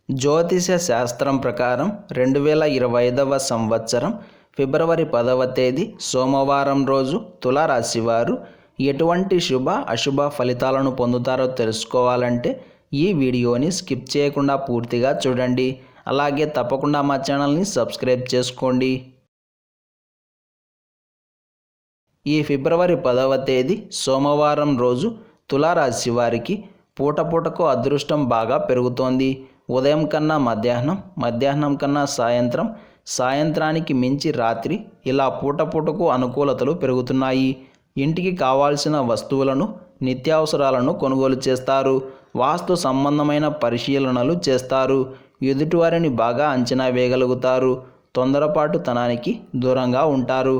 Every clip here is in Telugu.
జ్యోతిష శాస్త్రం ప్రకారం 2025వ సంవత్సరం ఫిబ్రవరి 10వ తేదీ సోమవారం రోజు తులారాశి వారు ఎటువంటి శుభ అశుభ ఫలితాలను పొందుతారో తెలుసుకోవాలంటే ఈ వీడియోని స్కిప్ చేయకుండా పూర్తిగా చూడండి. అలాగే తప్పకుండా మా ఛానల్ని సబ్స్క్రైబ్ చేసుకోండి. ఈ ఫిబ్రవరి 10వ తేదీ సోమవారం రోజు తులారాశి వారికి పూటకు అదృష్టం బాగా పెరుగుతోంది. ఉదయం కన్నా మధ్యాహ్నం, మధ్యాహ్నం కన్నా సాయంత్రం, సాయంత్రానికి మించి రాత్రి ఇలా పూటకు అనుకూలతలు పెరుగుతున్నాయి. ఇంటికి కావాల్సిన వస్తువులను, నిత్యావసరాలను కొనుగోలు చేస్తారు. వాస్తు సంబంధమైన పరిశీలనలు చేస్తారు. ఎదుటివారిని బాగా అంచనా వేయగలుగుతారు. తొందరపాటుతనానికి దూరంగా ఉంటారు.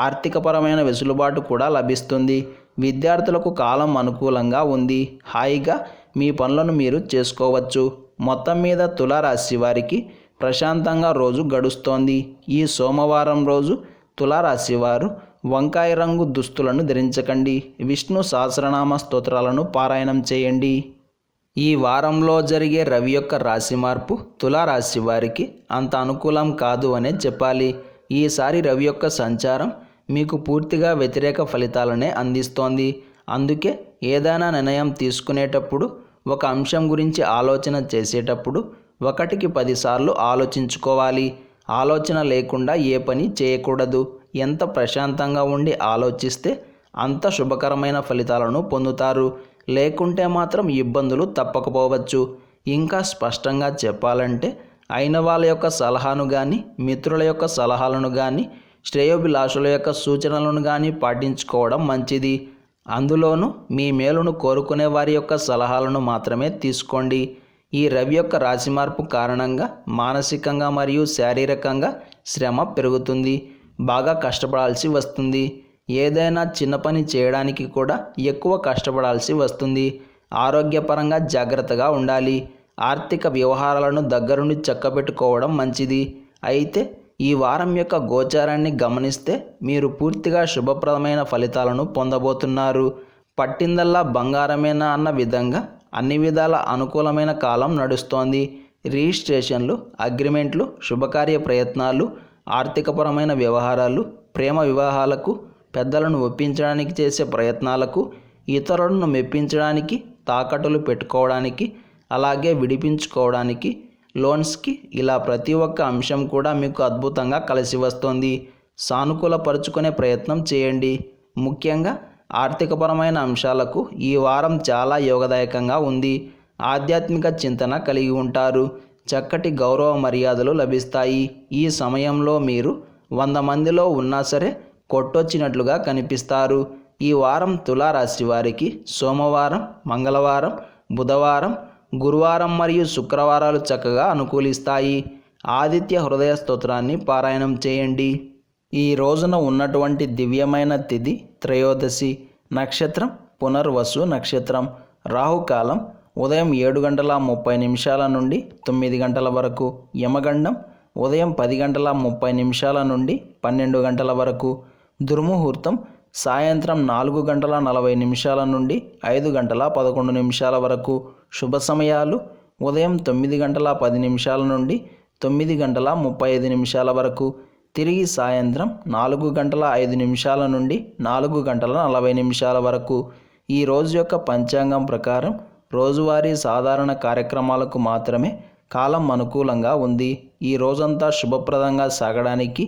ఆర్థికపరమైన వెసులుబాటు కూడా లభిస్తుంది. విద్యార్థులకు కాలం అనుకూలంగా ఉంది. హాయిగా మీ పనులను మీరు చేసుకోవచ్చు. మొత్తం మీద తులారాశి వారికి ప్రశాంతంగా రోజు గడుస్తోంది. ఈ సోమవారం రోజు తులారాశి వారు వంకాయ రంగు దుస్తులను ధరించకండి. విష్ణు సహస్రనామ స్తోత్రాలను పారాయణం చేయండి. ఈ వారంలో జరిగే రవి యొక్క రాశి మార్పు తులారాశి వారికి అంత అనుకూలం కాదు అనే చెప్పాలి. ఈసారి రవి యొక్క సంచారం మీకు పూర్తిగా వ్యతిరేక ఫలితాలనే అందిస్తోంది. అందుకే ఏదైనా నిర్ణయం తీసుకునేటప్పుడు, ఒక అంశం గురించి ఆలోచన చేసేటప్పుడు 1కి 10 సార్లు ఆలోచించుకోవాలి. ఆలోచన లేకుండా ఏ పని చేయకూడదు. ఎంత ప్రశాంతంగా ఉండి ఆలోచిస్తే అంత శుభకరమైన ఫలితాలను పొందుతారు. లేకుంటే మాత్రం ఇబ్బందులు తప్పకపోవచ్చు. ఇంకా స్పష్టంగా చెప్పాలంటే అయిన వాళ్ళ యొక్క సలహాను కానీ, మిత్రుల యొక్క సలహాలను కానీ, శ్రేయోభిలాషుల యొక్క సూచనలను కానీ పాటించుకోవడం మంచిది. అందులోనూ మీ మేలును కోరుకునే వారి యొక్క సలహాలను మాత్రమే తీసుకోండి. ఈ రవి యొక్క రాశి మార్పు కారణంగా మానసికంగా మరియు శారీరకంగా శ్రమ పెరుగుతుంది. బాగా కష్టపడాల్సి వస్తుంది. ఏదైనా చిన్న పని చేయడానికి కూడా ఎక్కువ కష్టపడాల్సి వస్తుంది. ఆరోగ్యపరంగా జాగ్రత్తగా ఉండాలి. ఆర్థిక వ్యవహారాలను దగ్గరుండి చక్కబెట్టుకోవడం మంచిది. అయితే ఈ వారం యొక్క గోచారాన్ని గమనిస్తే మీరు పూర్తిగా శుభప్రదమైన ఫలితాలను పొందబోతున్నారు. పట్టిందల్లా బంగారమేనా అన్న విధంగా అన్ని విధాల అనుకూలమైన కాలం నడుస్తోంది. రిజిస్ట్రేషన్లు, అగ్రిమెంట్లు, శుభకార్య ప్రయత్నాలు, ఆర్థికపరమైన వ్యవహారాలు, ప్రేమ వివాహాలకు, పెద్దలను ఒప్పించడానికి చేసే ప్రయత్నాలకు, ఇతరులను మెప్పించడానికి, తాకట్టులు పెట్టుకోవడానికి, అలాగే విడిపించుకోవడానికి, లోన్స్కి, ఇలా ప్రతి ఒక్క అంశం కూడా మీకు అద్భుతంగా కలిసి వస్తుంది. సానుకూలపరుచుకునే ప్రయత్నం చేయండి. ముఖ్యంగా ఆర్థికపరమైన అంశాలకు ఈ వారం చాలా యోగదాయకంగా ఉంది. ఆధ్యాత్మిక చింతన కలిగి ఉంటారు. చక్కటి గౌరవ మర్యాదలు లభిస్తాయి. ఈ సమయంలో మీరు 100 మందిలో ఉన్నా సరే కొట్టొచ్చినట్లుగా కనిపిస్తారు. ఈ వారం తులారాశి వారికి సోమవారం, మంగళవారం, బుధవారం, గురువారం మరియు శుక్రవారాలు చక్కగా అనుకూలిస్తాయి. ఆదిత్య హృదయ స్తోత్రాన్ని పారాయణం చేయండి. ఈ రోజున ఉన్నటువంటి దివ్యమైన తిథి త్రయోదశి. నక్షత్రం పునర్వసు నక్షత్రం. రాహుకాలం ఉదయం 7:30 నుండి 9 గంటల వరకు. యమగండం ఉదయం 10:30 నుండి 12 గంటల వరకు. దుర్ముహూర్తం సాయంత్రం 4:40 నుండి 5:11 వరకు. శుభ సమయాలు ఉదయం 9:10 నుండి 9:35 వరకు. తిరిగి సాయంత్రం 4:05 నుండి 4:40 వరకు. ఈ రోజు యొక్క పంచాంగం ప్రకారం రోజువారీ సాధారణ కార్యక్రమాలకు మాత్రమే కాలం అనుకూలంగా ఉంది. ఈ రోజంతా శుభప్రదంగా సాగడానికి,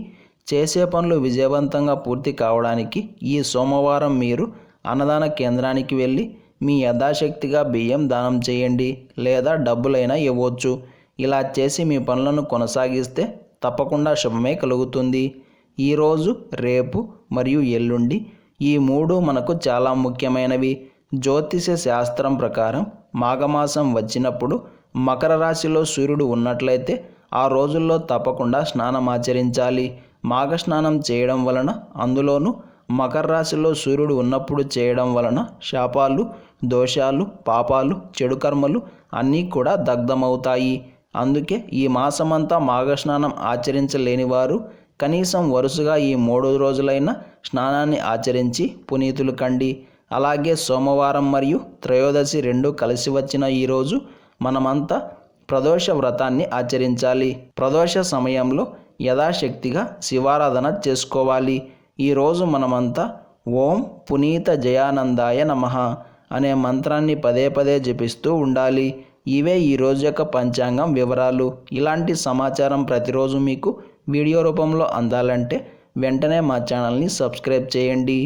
చేసే పనులు విజయవంతంగా పూర్తి కావడానికి ఈ సోమవారం మీరు అన్నదాన కేంద్రానికి వెళ్ళి మీ యథాశక్తిగా బియ్యం దానం చేయండి, లేదా డబ్బులైనా ఇవ్వచ్చు. ఇలా చేసి మీ పనులను కొనసాగిస్తే తప్పకుండా శుభమే కలుగుతుంది. ఈరోజు, రేపు మరియు ఎల్లుండి ఈ 3 మనకు చాలా ముఖ్యమైనవి. జ్యోతిష శాస్త్రం ప్రకారం మాఘమాసం వచ్చినప్పుడు మకర రాశిలో సూర్యుడు ఉన్నట్లయితే ఆ రోజుల్లో తప్పకుండా స్నానం ఆచరించాలి. మాఘ స్నానం చేయడం వలన, అందులోనూ మకర రాశిలో సూర్యుడు ఉన్నప్పుడు చేయడం వలన శాపాలు, దోషాలు, పాపాలు, చెడు కర్మలు అన్నీ కూడా దగ్ధమవుతాయి. అందుకే ఈ మాసమంతా మాఘస్నానం ఆచరించలేని వారు కనీసం వరుసగా ఈ 3 రోజులైన స్నానాన్ని ఆచరించి పునీతులు కండి. అలాగే సోమవారం మరియు త్రయోదశి 2 కలిసి వచ్చిన ఈరోజు మనమంతా ప్రదోష వ్రతాన్ని ఆచరించాలి. ప్రదోష సమయంలో యథాశక్తిగా శివారాధన చేసుకోవాలి. ఈరోజు మనమంతా ఓం పునీత జయానందాయ నమః అనే మంత్రాన్ని పదే పదే జపిస్తూ ఉండాలి. ఇవే ఈరోజు యొక్క పంచాంగం వివరాలు. ఇలాంటి సమాచారం ప్రతిరోజు మీకు వీడియో రూపంలో అందాలంటే వెంటనే మా ఛానల్ని సబ్స్క్రైబ్ చేయండి.